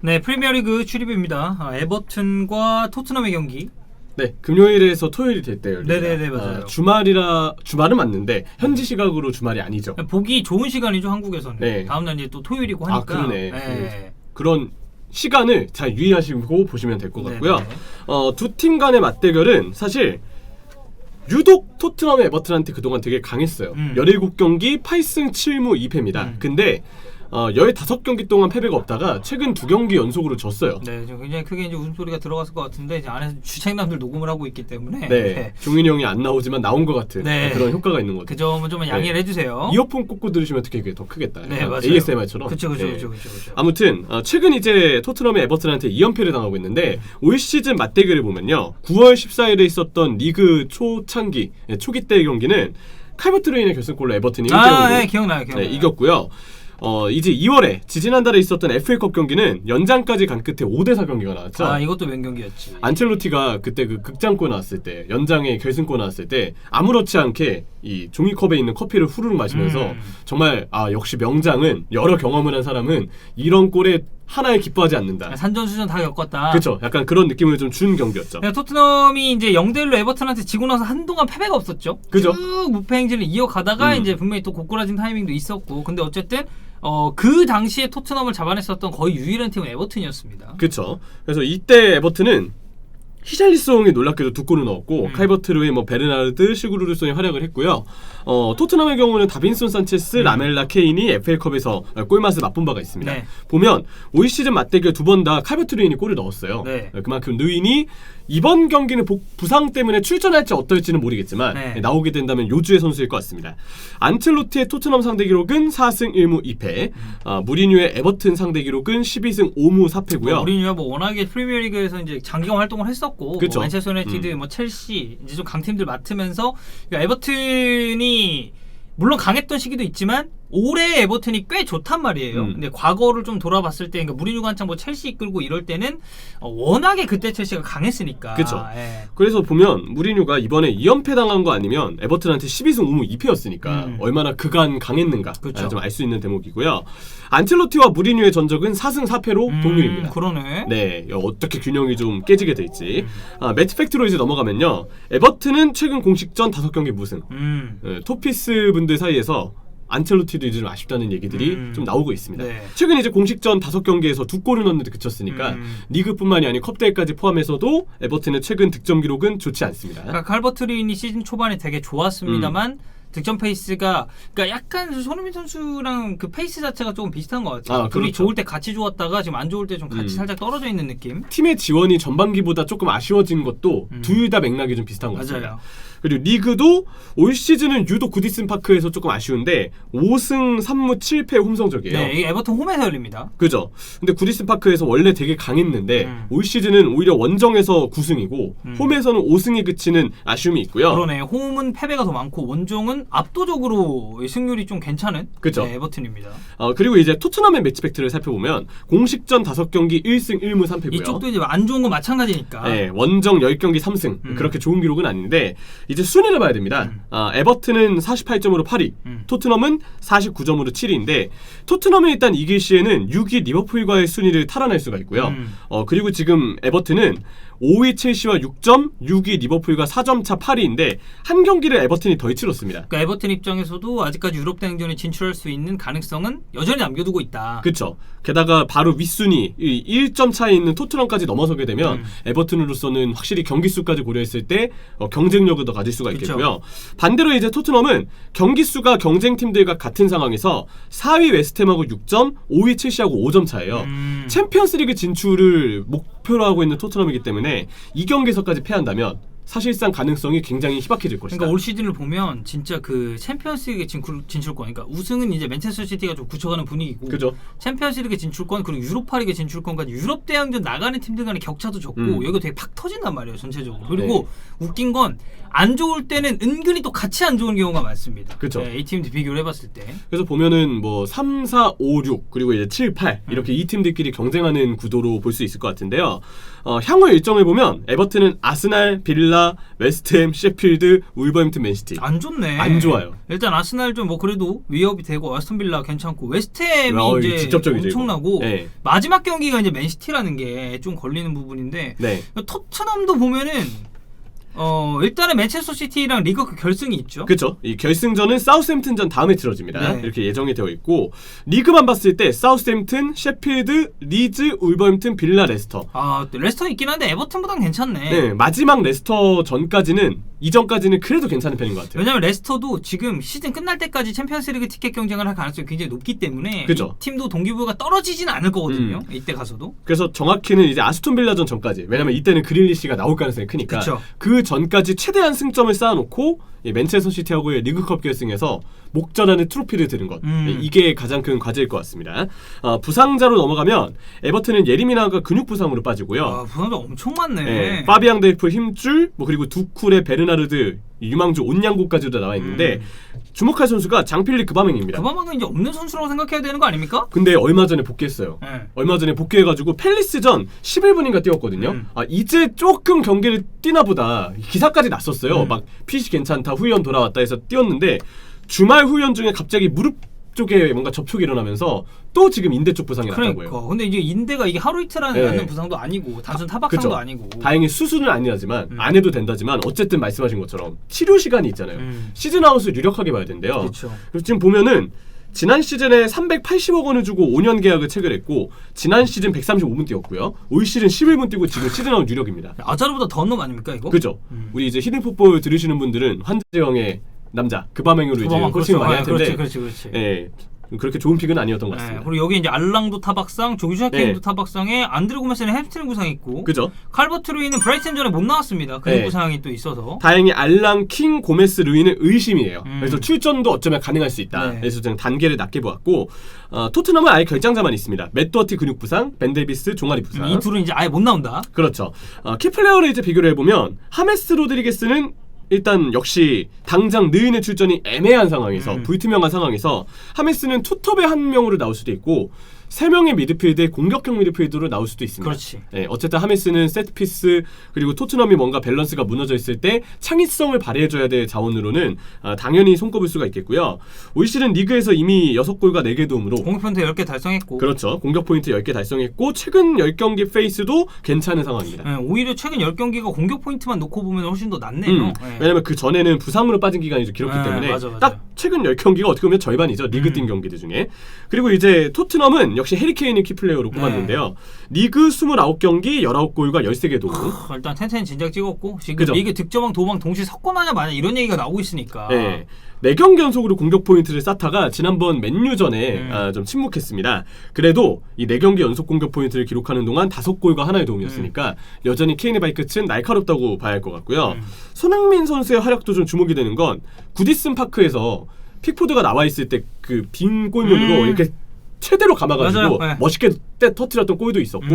네, 프리미어리그 추리뷰입니다. 에버튼과 토트넘의 경기. 네, 금요일에서 토요일이 됐대요. 네네네, 맞아요. 주말은 맞는데 현지 시각으로 주말이 아니죠. 보기 좋은 시간이죠, 한국에서는. 네. 다음날 이제 또 토요일이고 하니까. 그러네. 네. 그런 시간을 잘 유의하시고 보시면 될 것 같고요. 네네. 두 팀 간의 맞대결은 사실 유독 토트넘의 에버튼한테 그동안 되게 강했어요. 17경기 8승 7무 2패입니다. 근데 15경기 동안 패배가 없다가 최근 2경기 연속으로 졌어요. 네, 지금 굉장히 크게 이제 웃음소리가 들어갔을 것 같은데 이제 안에서 주책남들 녹음을 하고 있기 때문에 네, 종인이 형이 안 나오지만 나온 것 같은 네. 그런 효과가 있는 것 그 같아요. 점은 좀 양해를 해주세요. 이어폰 꽂고 들으시면 특히 그게 더 크겠다. 네, 맞아요. ASMR처럼. 그쵸. 아무튼 최근 이제 토트넘이 에버튼한테 2연패를 당하고 있는데 올 시즌 맞대결을 보면요. 9월 14일에 있었던 리그 초창기 초기 때의 경기는 칼버트 루인의 결승골로 에버튼이 1대0으로 네, 기억나요. 이겼고요. 이제 2월에 지지난달에 있었던 FA컵 경기는 연장까지 간 끝에 5대4 경기가 나왔죠. 이것도 맹경기였지. 안첼로티가 그때 그 극장골 나왔을 때, 연장에 결승골 나왔을 때 아무렇지 않게 이 종이컵에 있는 커피를 후루룩 마시면서 정말 역시 명장은 여러 경험을 한 사람은 이런 골에 하나에 기뻐하지 않는다. 산전수전 다 겪었다. 그렇죠. 약간 그런 느낌을 좀 준 경기였죠. 토트넘이 이제 0대1로 에버튼한테 지고 나서 한동안 패배가 없었죠. 그죠. 쭉 무패 행진을 이어가다가 이제 분명히 또 고꾸라진 타이밍도 있었고, 근데 어쨌든 그 당시에 토트넘을 잡아냈었던 거의 유일한 팀은 에버튼이었습니다. 그렇죠. 그래서 이때 에버튼은 히샬리송이 놀랍게도 2골을 넣었고 칼버트 루인, 베르나르드, 시구르르송이 활약을 했고요. 토트넘의 경우는 다빈손 산체스, 라멜라, 케인이 FA컵에서 골맛을 맛본 바가 있습니다. 네. 보면 올 시즌 맞대결 2번 다 칼버트 루인이 골을 넣었어요. 네. 그만큼 루인이 이번 경기는 부상 때문에 출전할지 어떨지는 모르겠지만 나오게 된다면 요주의 선수일 것 같습니다. 안첼로티의 토트넘 상대 기록은 4승 1무 2패, 무리뉴의 에버튼 상대 기록은 12승 5무 4패고요. 무리뉴가 워낙에 프리미어리그에서 이제 장기간 활동을 했었고, 그쵸. 맨체스터 유나이티드, 첼시 이제 좀 강팀들 맡으면서 에버튼이 물론 강했던 시기도 있지만 올해 에버튼이 꽤 좋단 말이에요. 근데 과거를 좀 돌아봤을 때, 그러니까 무리뉴가 한창 첼시 이끌고 이럴 때는 워낙에 그때 첼시가 강했으니까. 그렇죠. 그래서 보면 무리뉴가 이번에 2연패 당한 거 아니면 에버튼한테 12승 5무 2패였으니까 얼마나 그간 강했는가 좀 알 수 있는 대목이고요. 안첼로티와 무리뉴의 전적은 4승 4패로 동률입니다. 그러네. 네, 어떻게 균형이 좀 깨지게 될지. 매치 팩트로 이제 넘어가면요. 에버튼은 최근 공식전 5경기 무승. 토피스 분들 사이에서 안첼로티도 이제 좀 아쉽다는 얘기들이 좀 나오고 있습니다. 네. 최근 이제 공식전 5경기에서 2골을 넣는데 그쳤으니까 리그뿐만이 아닌 컵대회까지 포함해서도 에버튼의 최근 득점 기록은 좋지 않습니다. 그러니까 칼버트 루인이 시즌 초반에 되게 좋았습니다만 득점 페이스가, 그러니까 약간 손흥민 선수랑 그 페이스 자체가 조금 비슷한 것 같아요. 둘이 그렇죠. 좋을 때 같이 좋았다가 지금 안 좋을 때 좀 같이 살짝 떨어져 있는 느낌. 팀의 지원이 전반기보다 조금 아쉬워진 것도 둘 다 맥락이 좀 비슷한 것 같습니다. 맞아요. 그리고 리그도 올 시즌은 유독 구디슨 파크에서 조금 아쉬운데 5승 3무 7패 홈 성적이에요. 네, 이게 에버튼 홈에서 열립니다. 그죠. 근데 구디슨 파크에서 원래 되게 강했는데 올 시즌은 오히려 원정에서 9승이고 홈에서는 5승에 그치는 아쉬움이 있고요. 그러네. 홈은 패배가 더 많고 원정은 압도적으로 승률이 좀 괜찮은 그죠. 에버튼입니다. 그리고 이제 토트넘의 매치 팩트를 살펴보면 공식전 5경기 1승 1무 3패고요. 이쪽도 이제 안 좋은 건 마찬가지니까. 네, 원정 10경기 3승. 그렇게 좋은 기록은 아닌데 이제 순위를 봐야 됩니다. 에버튼은 48점으로 8위, 토트넘은 49점으로 7위인데 토트넘이 일단 이길 시에는 6위 리버풀과의 순위를 탈환할 수가 있고요. 그리고 지금 에버튼은 5위 첼시와 6점, 6위 리버풀과 4점 차 8위인데 한 경기를 에버튼이 더 치렀습니다. 그러니까 에버튼 입장에서도 아직까지 유럽 대행전에 진출할 수 있는 가능성은 여전히 남겨두고 있다. 그렇죠. 게다가 바로 윗순위 1점 차에 있는 토트넘까지 넘어서게 되면 에버튼으로서는 확실히 경기 수까지 고려했을 때 경쟁력을 더 가질 수가 있겠고요. 반대로 이제 토트넘은 경기 수가 경쟁팀들과 같은 상황에서 4위 웨스트햄하고 6점, 5위 첼시하고 5점 차예요. 챔피언스리그 진출을 목표로 하고 있는 토트넘이기 때문에 이 경기에서까지 패한다면 사실상 가능성이 굉장히 희박해질 것이다. 그러니까 올 시즌을 보면 진짜 그 챔피언스리그 진출권, 그러니까 우승은 이제 맨체스터 시티가 좀 굳혀가는 분위기고, 그죠. 챔피언스리그 진출권 그리고 유로파리그 진출권까지 유럽 대항전 나가는 팀들 간의 격차도 적고 여기가 되게 팍 터진단 말이에요, 전체적으로. 그리고 웃긴 건 안 좋을 때는 은근히 또 같이 안 좋은 경우가 많습니다. 그렇죠. 이 팀들 비교를 해봤을 때. 그래서 보면은 3, 4, 5, 6 그리고 이제 7, 8 이렇게 이 팀들끼리 경쟁하는 구도로 볼 수 있을 것 같은데요. 향후 일정을 보면 에버튼은 아스날, 빌라, 빌라, 웨스트햄, 셰필드, 울버햄튼, 맨시티. 안 좋네. 안 좋아요. 일단 아스날 좀 뭐 그래도 위협이 되고 아스톤 빌라 괜찮고 웨스트햄이 이제 직접적이죠, 엄청나고 네. 마지막 경기가 이제 맨시티라는 게 좀 걸리는 부분인데 네. 토트넘도 보면은 일단은 맨체스터 시티랑 리그 결승이 있죠. 그렇죠. 이 결승전은 사우스햄튼전 다음에 치러집니다. 네. 이렇게 예정이 되어 있고 리그만 봤을 때 사우스햄튼, 셰필드, 리즈, 울버햄튼, 빌라, 레스터. 레스터 있긴 한데 에버튼보단 괜찮네. 네, 마지막 레스터 전까지는 이전까지는 그래도 괜찮은 편인 것 같아요. 왜냐면 레스터도 지금 시즌 끝날 때까지 챔피언스리그 티켓 경쟁을 할 가능성이 굉장히 높기 때문에 그죠. 이 팀도 동기부여가 떨어지진 않을 거거든요. 이때 가서도. 그래서 정확히는 이제 아스톤 빌라전 전까지, 왜냐면 이때는 그릴리시가 나올 가능성이 크니까 그쵸. 그 전까지 최대한 승점을 쌓아놓고 이 맨체스터 시티하고의 리그컵 결승에서 목전하는 트로피를 드는 것, 이게 가장 큰 과제일 것 같습니다. 부상자로 넘어가면 에버튼은 예리미나가 근육 부상으로 빠지고요. 부상자 엄청 많네. 네, 파비앙 델프 힘줄, 뭐 그리고 두쿨의 베르나르드, 유망주 온양고까지도 나와 있는데 주목할 선수가 장필리 그바맹입니다. 그바맹은 이제 없는 선수라고 생각해야 되는 거 아닙니까? 근데 얼마 전에 복귀했어요. 네. 얼마 전에 복귀해가지고 팰리스전 11분인가 뛰었거든요. 이제 조금 경기를 뛰나 보다. 기사까지 났었어요. 막 핏이 괜찮다, 후위원 돌아왔다 해서 뛰었는데 주말 후위원 중에 갑자기 무릎 쪽에 뭔가 접촉이 일어나면서 또 지금 인대 쪽 부상이 났다고요. 그러니까. 근데 이제 인대가 이게 하루 이틀 안에 낫는 부상도 아니고 단순 타박상도 그쵸. 아니고. 다행히 수술은 아니라지만 안 해도 된다지만 어쨌든 말씀하신 것처럼 치료 시간이 있잖아요. 시즌 아웃을 유력하게 봐야 된대요. 그렇죠. 그래서 지금 보면은 지난 시즌에 380억 원을 주고 5년 계약을 체결했고 지난 시즌 135분 뛰었고요. 올 시즌 11분 뛰고 지금 시즌 아웃 유력입니다. 아자르보다 더한 놈 아닙니까 이거? 그죠? 우리 이제 히든풋볼 들으시는 분들은 환재영의 남자 그바맹으로 이제 코칭을 많이 할 텐데 그렇지. 예, 그렇게 좋은 픽은 아니었던 것 같습니다. 그리고 여기 이제 알랑도 타박상, 조슈아 케인도 타박상에 안드레 고메스는 햄스트링 부상이 있고, 그죠? 칼버트 루이는 브라이튼전에 못 나왔습니다. 근육 부상이 또 있어서. 다행히 알랑, 킹, 고메스, 루이는 의심이에요. 그래서 출전도 어쩌면 가능할 수 있다. 그래서 그냥 단계를 낮게 보았고 토트넘은 아예 결장자만 있습니다. 맷 도어티 근육 부상, 벤 데이비스 종아리 부상. 이 둘은 이제 아예 못 나온다. 그렇죠. 키플레어를 이제 비교를 해보면 하메스 로드리게스는 일단 역시 당장 느인의 출전이 애매한 상황에서 불투명한 상황에서 하메스는 투톱의 한 명으로 나올 수도 있고 3명의 미드필드에 공격형 미드필드로 나올 수도 있습니다. 그렇지. 네, 어쨌든 하메스는 세트피스 그리고 토트넘이 뭔가 밸런스가 무너져 있을 때 창의성을 발휘해줘야 될 자원으로는 당연히 손꼽을 수가 있겠고요. 올 시즌 리그에서 이미 6골과 4개 도움으로 공격 포인트 10개 달성했고, 그렇죠. 공격 포인트 10개 달성했고 최근 10경기 페이스도 괜찮은 상황입니다. 오히려 최근 10경기가 공격 포인트만 놓고 보면 훨씬 더 낫네요. 왜냐면 그 전에는 부상으로 빠진 기간이 좀 길었기 때문에 맞아. 딱 최근 10경기가 어떻게 보면 절반이죠. 리그 뛴 경기들 중에. 그리고 이제 토트넘은 역시 해리케인을 키플레이어로 꼽았는데요. 리그 29경기 19골과 13개 도움. 일단 텐텐 진작 찍었고 지금 그죠? 리그 득점왕 도망 동시에 석권하냐 마냐 이런 얘기가 나오고 있으니까. 4경기 연속으로 공격 포인트를 쌓다가 지난번 맨유전에 좀 침묵했습니다. 그래도 이 4경기 연속 공격 포인트를 기록하는 동안 5골과 하나의 도움이었으니까 여전히 케인의 발끝은 날카롭다고 봐야 할 것 같고요. 손흥민 선수의 활약도 좀 주목이 되는 건 구디슨 파크에서 픽포드가 나와 있을 때 그 빈 골문으로 이렇게 최대로 감아가지고 멋있게 터뜨렸던 골도 있었고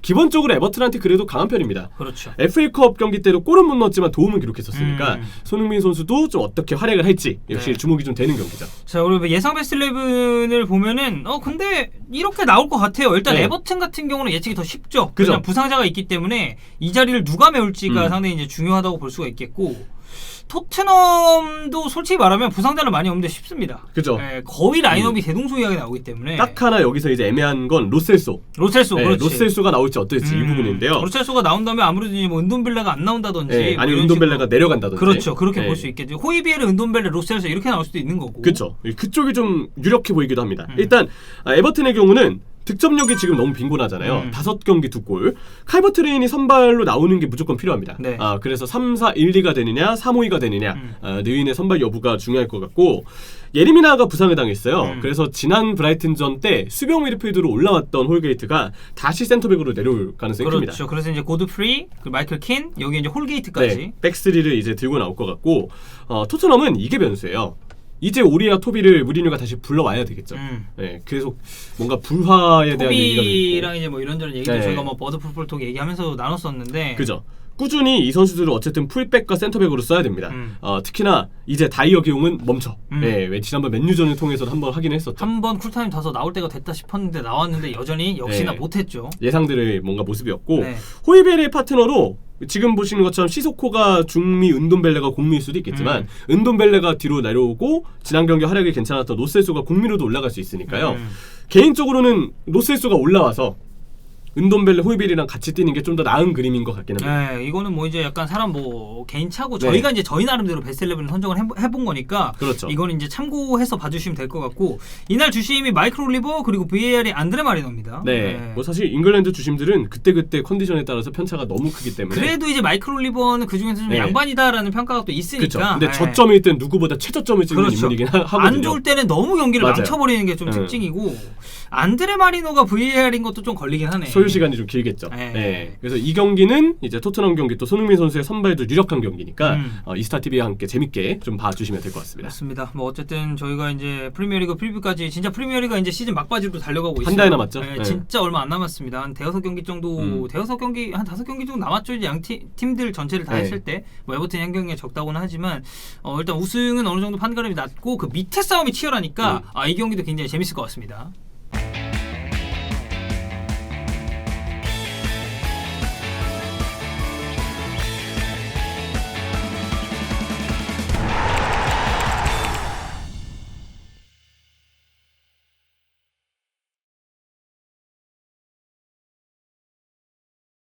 기본적으로 에버튼한테 그래도 강한 편입니다. 그렇죠. FA컵 경기 때도 골은 못 넣었지만 도움은 기록했었으니까 손흥민 선수도 좀 어떻게 활약을 할지 역시 주목이 좀 되는 경기죠. 자, 그리고 예상 베스트 11을 보면은 근데 이렇게 나올 것 같아요. 일단 에버튼 같은 경우는 예측이 더 쉽죠. 그냥 부상자가 있기 때문에 이 자리를 누가 메울지가 상당히 이제 중요하다고 볼 수가 있겠고. 토트넘도 솔직히 말하면 부상자는 많이 없는데 쉽습니다. 그죠. 거의 라인업이 대동소이하게 나오기 때문에 딱 하나 여기서 이제 애매한 건 로셀소. 그렇지. 로셀소가 나올지 어떨지 이 부분인데요. 로셀소가 나온다면 아무래도 뭐 은돈벨레가 안 나온다든지 아니 은돈벨레가 내려간다든지. 그렇죠. 그렇게 볼 수 있겠죠. 호이비에르, 은돈벨레, 로셀소 이렇게 나올 수도 있는 거고. 그렇죠. 그쪽이 좀 유력해 보이기도 합니다. 일단 에버튼의 경우는 득점력이 지금 너무 빈곤하잖아요. 5경기 2골. 칼버트 레인이 선발로 나오는 게 무조건 필요합니다. 그래서 3-4-1-2가 되느냐 3-5-2가 되느냐 느인의 선발 여부가 중요할 것 같고 예리미나가 부상을 당했어요. 그래서 지난 브라이튼전 때 수비형 미드필드로 올라왔던 홀게이트가 다시 센터백으로 내려올 가능성이 큽니다. 그렇죠. 그래서 이제 고드프리, 마이클 킨, 여기 이제 홀게이트까지 백스리를 이제 들고 나올 것 같고 토트넘은 이게 변수예요. 이제 오리아 토비를 무리뉴가 다시 불러와야 되겠죠. 계속 뭔가 불화에 대한 얘기가 토비랑 이제 뭐 이런저런 얘기도 저희가 뭐 버드풋볼톡 얘기하면서 나눴었는데 그죠. 꾸준히 이 선수들을 어쨌든 풀백과 센터백으로 써야 됩니다. 특히나 이제 다이어 기용은 멈춰. 왜 지난번 맨유전을 통해서 한번 하긴 했었죠. 한번 쿨타임 타서 나올 때가 됐다 싶었는데 나왔는데 여전히 역시나 못했죠. 예상들의 뭔가 모습이었고 호이베르의 파트너로 지금 보시는 것처럼 시소코가 중미, 은돈벨레가 공미일 수도 있겠지만 은돈벨레가 뒤로 내려오고 지난 경기 활약이 괜찮았던 노셀소가 공미로도 올라갈 수 있으니까요. 개인적으로는 노셀소가 올라와서 은돈벨레, 호이비에리랑 같이 뛰는 게 좀 더 나은 그림인 것 같긴 합니다. 네, 이거는 뭐 이제 약간 사람 뭐 개인차고 네. 저희가 이제 저희 나름대로 베스트 11을 선정을 해본 거니까 그렇죠. 이거는 이제 참고해서 봐주시면 될 것 같고 이날 주심이 마이클 올리버 그리고 VAR이 안드레 마리노입니다. 네. 뭐 사실 잉글랜드 주심들은 그때 컨디션에 따라서 편차가 너무 크기 때문에 그래도 이제 마이클 올리버는 그 중에서 좀 네. 양반이다라는 평가가 또 있으니까. 그렇죠. 근데 저점일 땐 누구보다 최저점을 찍는 그렇죠. 인물이긴 하거든요. 안 좋을 때는 너무 경기를 맞아요. 망쳐버리는 게 좀 특징이고 안드레 마리노가 VAR인 것도 좀 걸리긴 하네. 소요 시간이 좀 길겠죠. 네. 네. 그래서 이 경기는 이제 토트넘 경기 또 손흥민 선수의 선발도 유력한 경기니까 이스타 TV와 함께 재밌게 좀 봐주시면 될 것 같습니다. 맞습니다. 뭐 어쨌든 저희가 이제 프리미어리그 프리뷰까지 진짜 프리미어리가 이제 시즌 막바지로 달려가고 있어요. 한 달 남았죠? 네, 네. 진짜 얼마 안 남았습니다. 한 대여섯 경기 정도, 대여섯 경기 한 5경기 정도 남았죠. 이제 양 팀들 전체를 다 네. 했을 때, 뭐 에버튼이 한 경기가 적다고는 하지만 일단 우승은 어느 정도 판가름이 낮고 그 밑에 싸움이 치열하니까 이 경기도 굉장히 재밌을 것 같습니다.